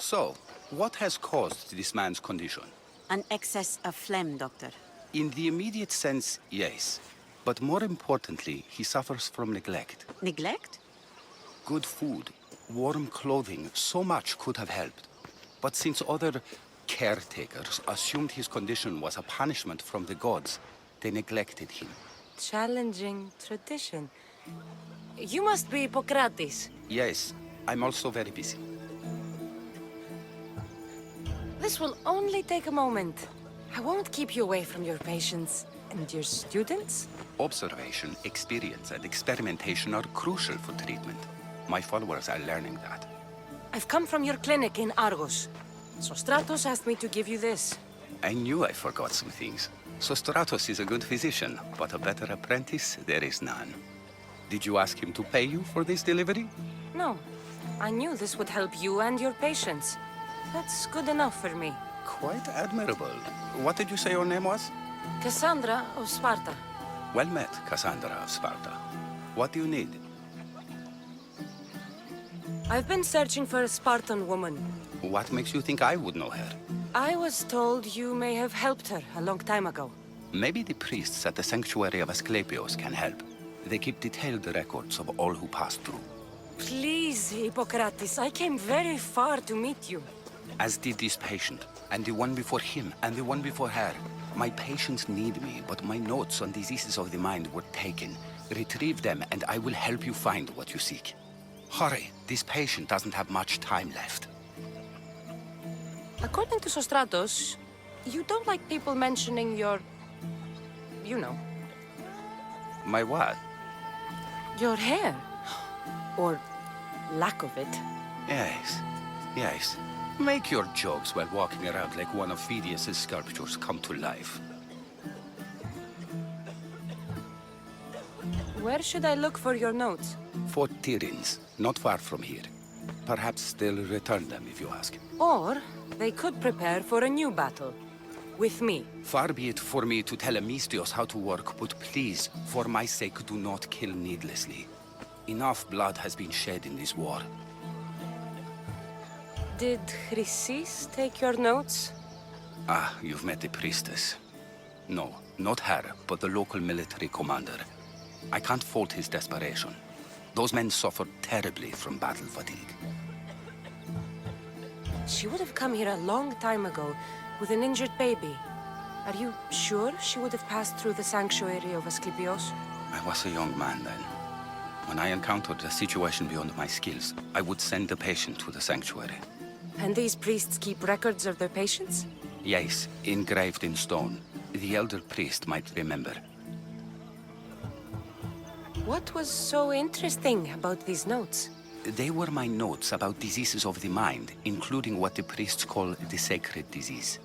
So, what has caused this man's condition? An excess of phlegm, Doctor. In the immediate sense, yes. But more importantly, he suffers from neglect. Neglect? Good food, warm clothing, so much could have helped. But since other caretakers assumed his condition was a punishment from the gods, they neglected him. Challenging tradition. You must be Hippokrates. Yes, I'm also very busy. This will only take a moment. I won't keep you away from your patients. And your students? Observation, experience, and experimentation are crucial for treatment. My followers are learning that. I've come from your clinic in Argos. Sostratos asked me to give you this. I knew I forgot some things. Sostratos is a good physician, but a better apprentice there is none. Did you ask him to pay you for this delivery? No. I knew this would help you and your patients. That's good enough for me. Quite admirable. What did you say your name was? Cassandra of Sparta. Well met, Cassandra of Sparta. What do you need? I've been searching for a Spartan woman. What makes you think I would know her? I was told you may have helped her a long time ago. Maybe the priests at the sanctuary of Asclepios can help. They keep detailed records of all who passed through. Please, Hippokrates, I came very far to meet you. As did this patient, and the one before him, and the one before her. My patients need me, but my notes on diseases of the mind were taken. Retrieve them, and I will help you find what you seek. Hurry, this patient doesn't have much time left. According to Sostratos, you don't like people mentioning your... you know. My what? Your hair. Or lack of it. Yes, yes. Make your jokes while walking around like one of Phidias' sculptures come to life. Where should I look for your notes? Fort Tyrins, not far from here. Perhaps they'll return them if you ask. Or they could prepare for a new battle. With me. Far be it for me to tell Amistios how to work, but please, for my sake, do not kill needlessly. Enough blood has been shed in this war. Did Chrysis take your notes? Ah, you've met the priestess. No, not her, but the local military commander. I can't fault his desperation. Those men suffered terribly from battle fatigue. She would have come here a long time ago with an injured baby. Are you sure she would have passed through the sanctuary of Asclepios? I was a young man then. When I encountered a situation beyond my skills, I would send the patient to the sanctuary. And these priests keep records of their patients? Yes, engraved in stone. The elder priest might remember. What was so interesting about these notes? They were my notes about diseases of the mind, including what the priests call the sacred disease.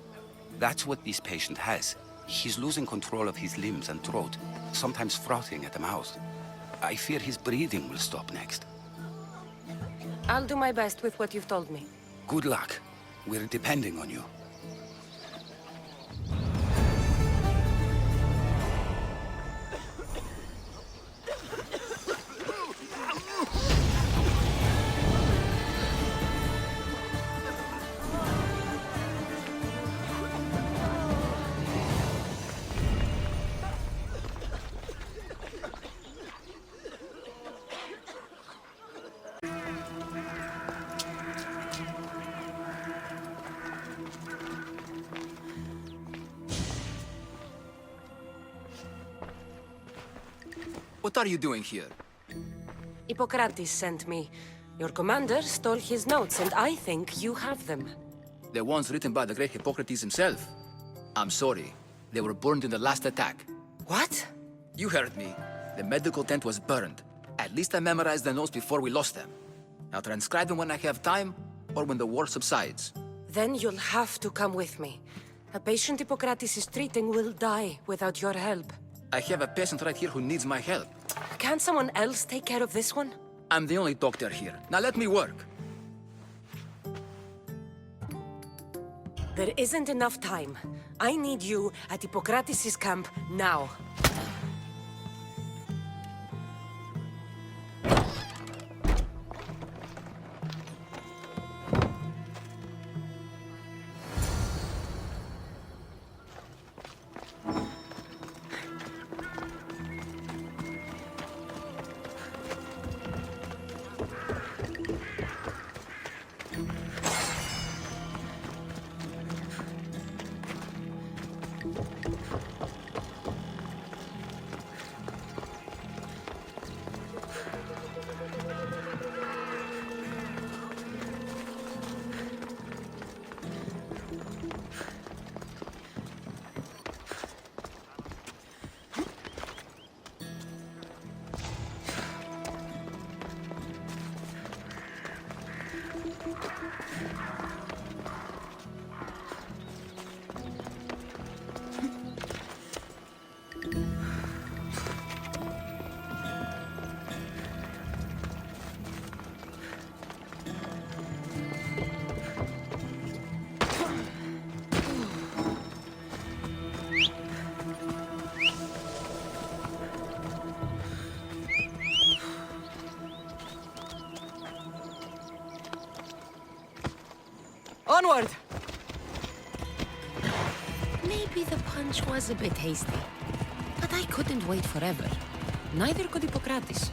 That's what this patient has. He's losing control of his limbs and throat, sometimes frothing at the mouth. I fear his breathing will stop next. I'll do my best with what you've told me. Good luck. We're depending on you. What are you doing here? Hippokrates sent me. Your commander stole his notes, and I think you have them. The ones written by the great Hippocrates himself. I'm sorry. They were burned in the last attack. What? You heard me. The medical tent was burned. At least I memorized the notes before we lost them. I'll transcribe them when I have time, or when the war subsides. Then you'll have to come with me. A patient Hippokrates is treating will die without your help. I have a patient right here who needs my help. Can't someone else take care of this one? I'm the only doctor here. Now let me work. There isn't enough time. I need you at Hippokrates' camp now. Onward! Maybe the punch was a bit hasty, but I couldn't wait forever. Neither could Hippokrates.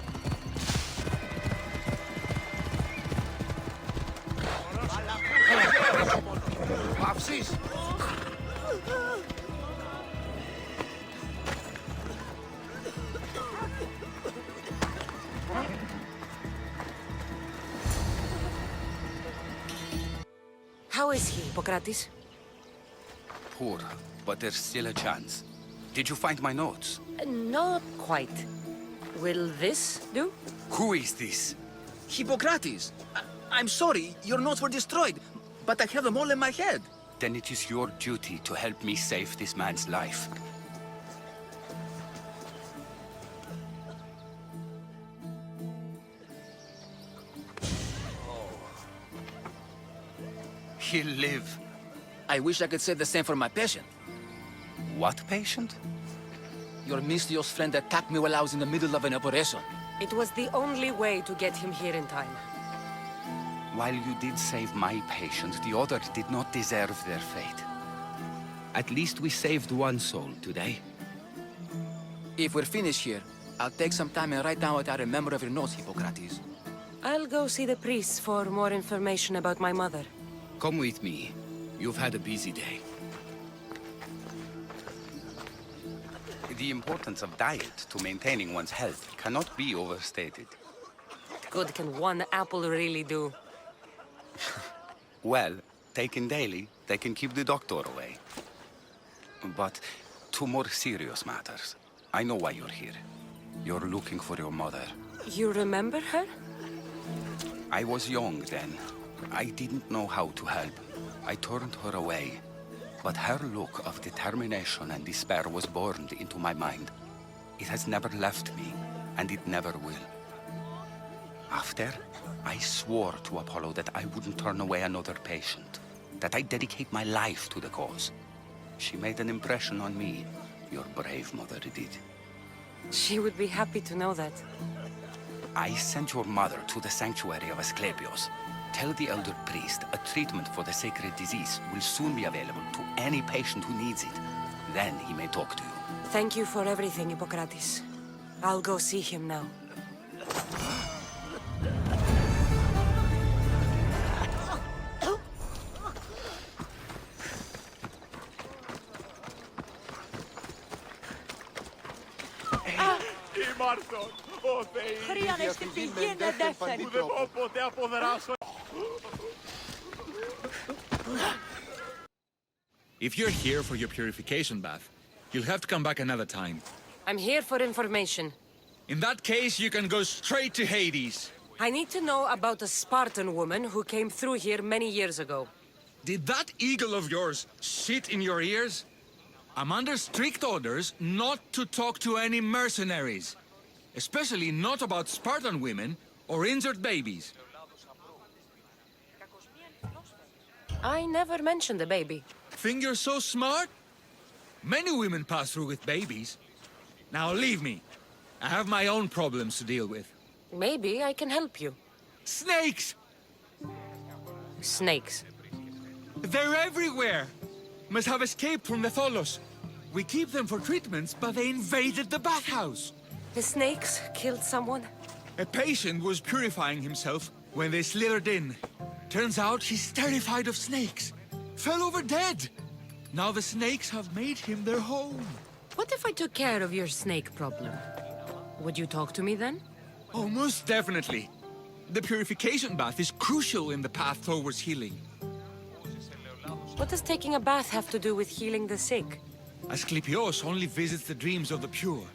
How is he, Hippokrates? Poor, but there's still a chance. Did you find my notes? Not quite. Will this do? Who is this? Hippokrates! I'm sorry, your notes were destroyed, but I have them all in my head. Then it is your duty to help me save this man's life. He'll live. I wish I could say the same for my patient. What patient? Your mysterious friend attacked me while I was in the middle of an operation. It was the only way to get him here in time. While you did save my patient, the others did not deserve their fate. At least we saved one soul today. If we're finished here, I'll take some time and write down what I remember of your notes, Hippokrates. I'll go see the priests for more information about my mother. Come with me. You've had a busy day. The importance of diet to maintaining one's health cannot be overstated. Good can one apple really do? Well, taken daily, they can keep the doctor away. But to more serious matters. I know why you're here. You're looking for your mother. You remember her? I was young then. I didn't know how to help. I turned her away. But her look of determination and despair was burned into my mind. It has never left me, and it never will. After, I swore to Apollo that I wouldn't turn away another patient, that I'd dedicate my life to the cause. She made an impression on me. Your brave mother did. She would be happy to know that. I sent your mother to the sanctuary of Asclepios. Tell the elder priest a treatment for the sacred disease will soon be available to any patient who needs it. Then he may talk to you. Thank you for everything, Hippokrates. I'll go see him now. If you're here for your purification bath, you'll have to come back another time. I'm here for information. In that case, you can go straight to Hades. I need to know about a Spartan woman who came through here many years ago. Did that eagle of yours shit in your ears? I'm under strict orders not to talk to any mercenaries. Especially not about Spartan women or injured babies. I never mentioned a baby. Think you're so smart? Many women pass through with babies. Now leave me. I have my own problems to deal with. Maybe I can help you. Snakes! Snakes. They're everywhere! Must have escaped from the Tholos. We keep them for treatments, but they invaded the bathhouse. The snakes killed someone? A patient was purifying himself when they slithered in. Turns out he's terrified of snakes. Fell over dead. Now the snakes have made him their home. What if I took care of your snake problem? Would you talk to me then? Oh, most definitely. The purification bath is crucial in the path towards healing. What does taking a bath have to do with healing the sick? Asclepios only visits the dreams of the pure.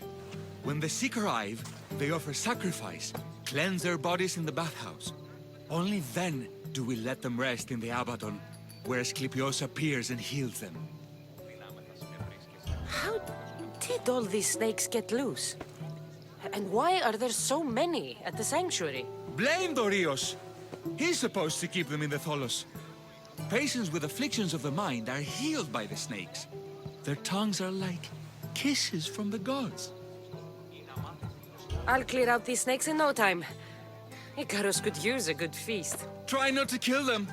When the sick arrive, they offer sacrifice, cleanse their bodies in the bathhouse. Only then do we let them rest in the Abaddon, where Asclepios appears and heals them. How did all these snakes get loose? And why are there so many at the sanctuary? Blame Dorios! He's supposed to keep them in the Tholos. Patients with afflictions of the mind are healed by the snakes. Their tongues are like kisses from the gods. I'll clear out these snakes in no time. Icarus could use a good feast. Try not to kill them.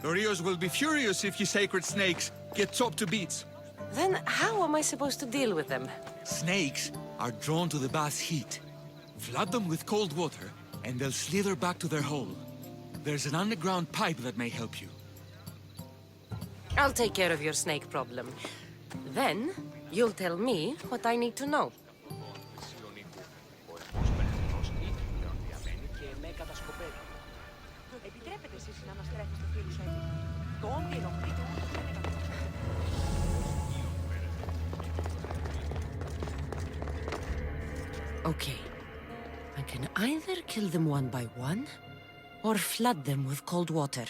Dorios will be furious if you sacred snakes get chopped to bits. Then how am I supposed to deal with them? Snakes are drawn to the bath's heat. Flood them with cold water, and they'll slither back to their hole. There's an underground pipe that may help you. I'll take care of your snake problem. Then, you'll tell me what I need to know. Okay. I can either kill them one by one, or flood them with cold water.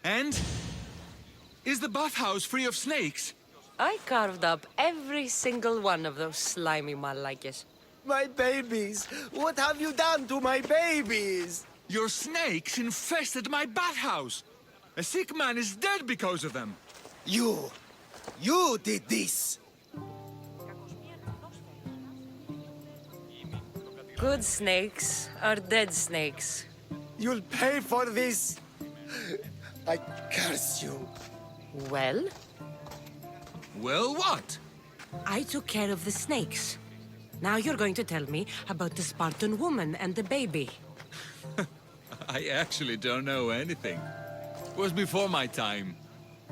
And? Is the bathhouse free of snakes? I carved up every single one of those slimy malakes. My babies! What have you done to my babies? Your snakes infested my bathhouse! A sick man is dead because of them! You did this! Good snakes are dead snakes. You'll pay for this! I curse you! Well, Well, what? I took care of the snakes. Now you're going to tell me about the Spartan woman and the baby. I actually don't know anything. It was before my time.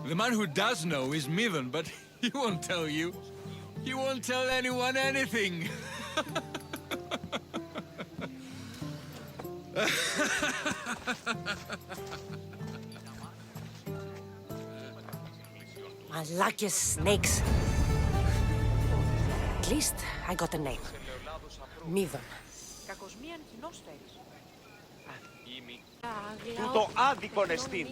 The man who does know is Midon, but he won't tell you. He won't tell anyone anything. Malakis snakes. At least I got a name. Midon. Τούτο άδικον εστίν.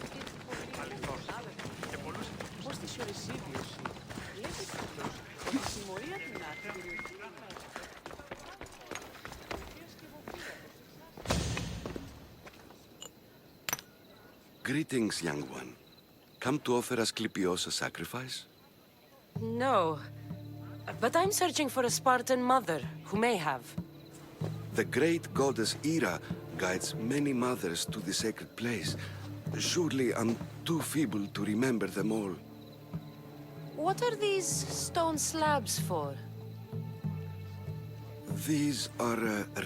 Greetings, young one. Come to offer Asclepios a sacrifice? No. But I'm searching for a Spartan mother who may have. The great goddess Hera guides many mothers to the sacred place. Surely I'm too feeble to remember them all. What are these stone slabs for? These are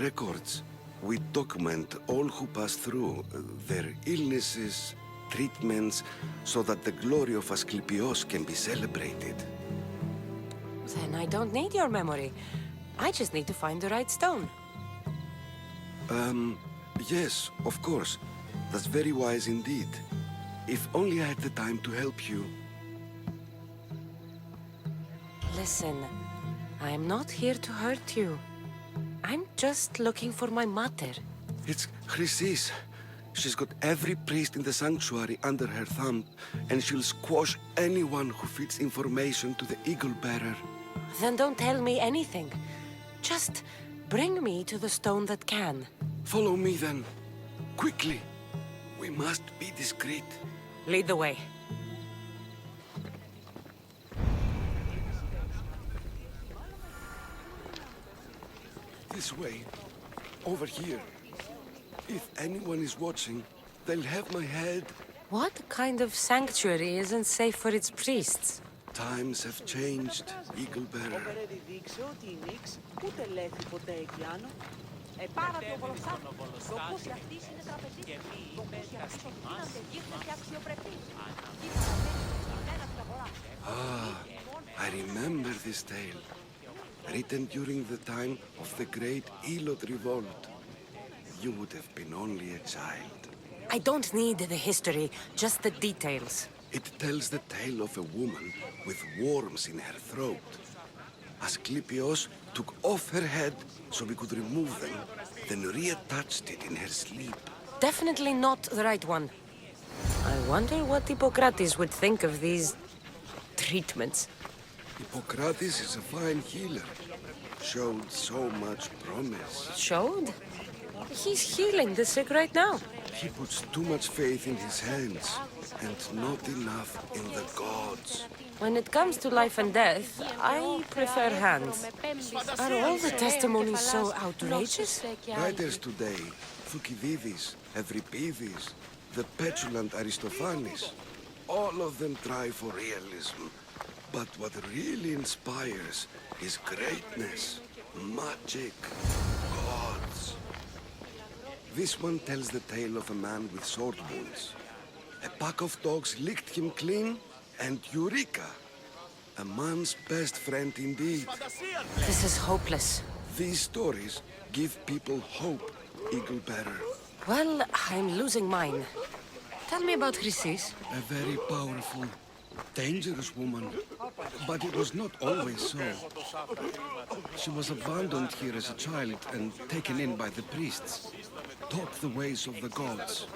records. We document all who pass through, their illnesses, treatments, so that the glory of Asclepios can be celebrated. Then I don't need your memory. I just need to find the right stone. Yes, of course. That's very wise indeed. If only I had the time to help you. Listen, I am not here to hurt you. I'm just looking for my mother. It's Chrysis. She's got every priest in the sanctuary under her thumb, and she'll squash anyone who feeds information to the Eagle Bearer. Then don't tell me anything. Just bring me to the stone that can. Follow me then. Quickly. We must be discreet. Lead the way. This way. Over here. If anyone is watching, they'll have my head. What kind of sanctuary isn't safe for its priests? Times have changed, Eagle Bearer. Ah, I remember this tale. Written during the time of the great Elot revolt. You would have been only a child. I don't need the history, just the details. It tells the tale of a woman with worms in her throat. Asclepios took off her head so we could remove them, then reattached it in her sleep. Definitely not the right one. I wonder what Hippokrates would think of these treatments. Hippokrates is a fine healer. Showed so much promise. Showed? He's healing the sick right now. He puts too much faith in his hands and not enough in the gods. When it comes to life and death, I prefer hands. Are all the testimonies so outrageous? Writers today, Thucydides, Euripides, the petulant Aristophanes, all of them try for realism. But what really inspires is greatness, magic, gods. This one tells the tale of a man with sword wounds. A pack of dogs licked him clean, and Eureka! A man's best friend indeed. This is hopeless. These stories give people hope, Eagle Bearer. Well, I'm losing mine. Tell me about Chrysis. A very powerful, dangerous woman. But it was not always so. She was abandoned here as a child and taken in by the priests. Taught the ways of the gods.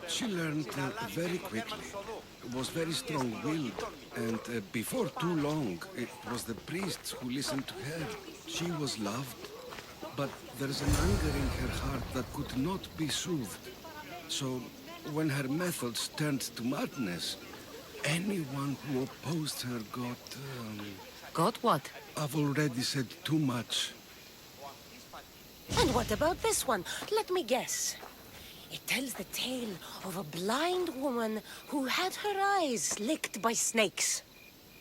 She learned very quickly. Was very strong-willed, and before too long, it was the priests who listened to her. She was loved, but there's an anger in her heart that could not be soothed. So, when her methods turned to madness, anyone who opposed her got... Got what? I've already said too much. And what about this one? Let me guess. It tells the tale of a blind woman who had her eyes licked by snakes.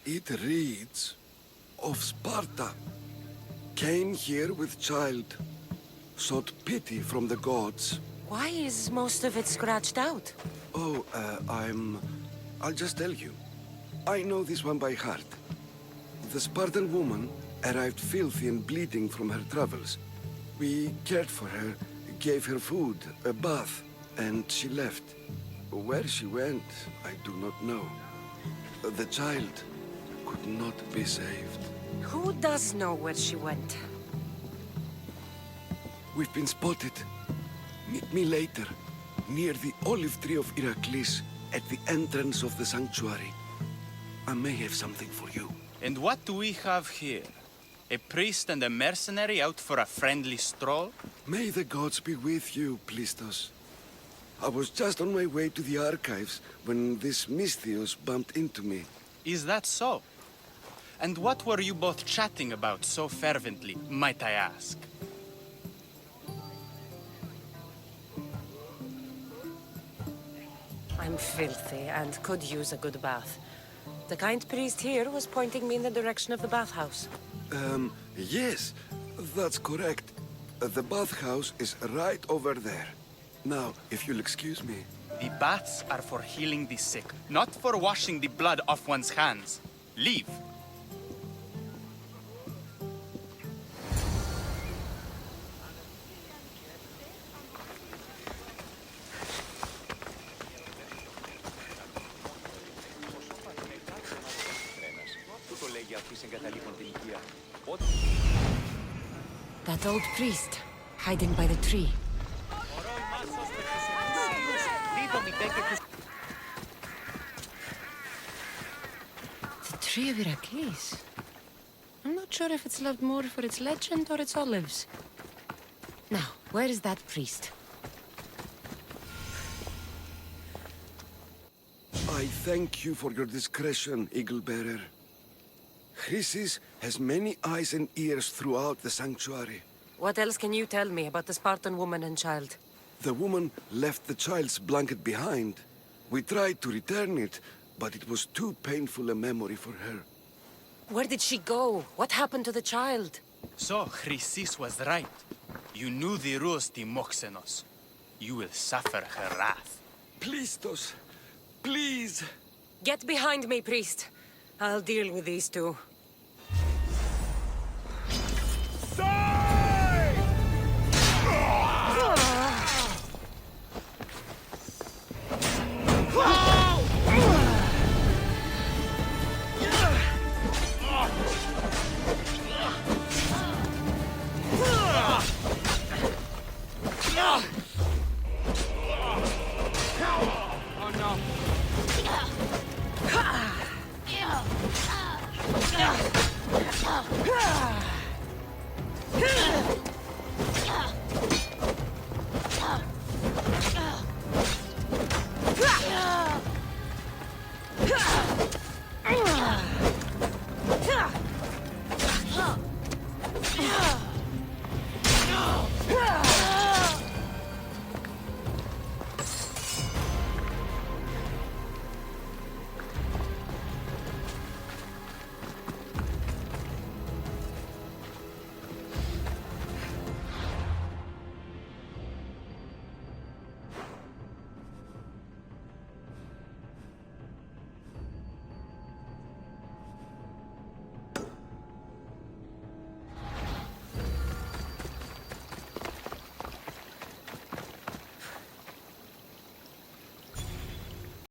It reads of Sparta. Came here with child. Sought pity from the gods. Why is most of it scratched out? Oh, I'll just tell you. I know this one by heart. The Spartan woman arrived filthy and bleeding from her travels. We cared for her, gave her food, a bath, and she left. Where she went, I do not know. The child could not be saved. Who does know where she went? We've been spotted. Meet me later, near the olive tree of Heracles, at the entrance of the sanctuary. I may have something for you. And what do we have here? A priest and a mercenary out for a friendly stroll? May the gods be with you, Plistos. I was just on my way to the archives when this Misthios bumped into me. Is that so? And what were you both chatting about so fervently, might I ask? I'm filthy and could use a good bath. The kind priest here was pointing me in the direction of the bathhouse. Yes, that's correct. The bathhouse is right over there. Now, if you'll excuse me. The baths are for healing the sick, not for washing the blood off one's hands. Leave. That old priest, hiding by the tree. The tree of Heracles. I'm not sure if it's loved more for its legend or its olives. Now, where is that priest? I thank you for your discretion, Eagle Bearer. Chrysis has many eyes and ears throughout the sanctuary. What else can you tell me about the Spartan woman and child? The woman left the child's blanket behind. We tried to return it, but it was too painful a memory for her. Where did she go? What happened to the child? So, Chrysis was right. You knew the rules, Timoxenos. You will suffer her wrath. Plistos, please. Get behind me, priest. I'll deal with these two.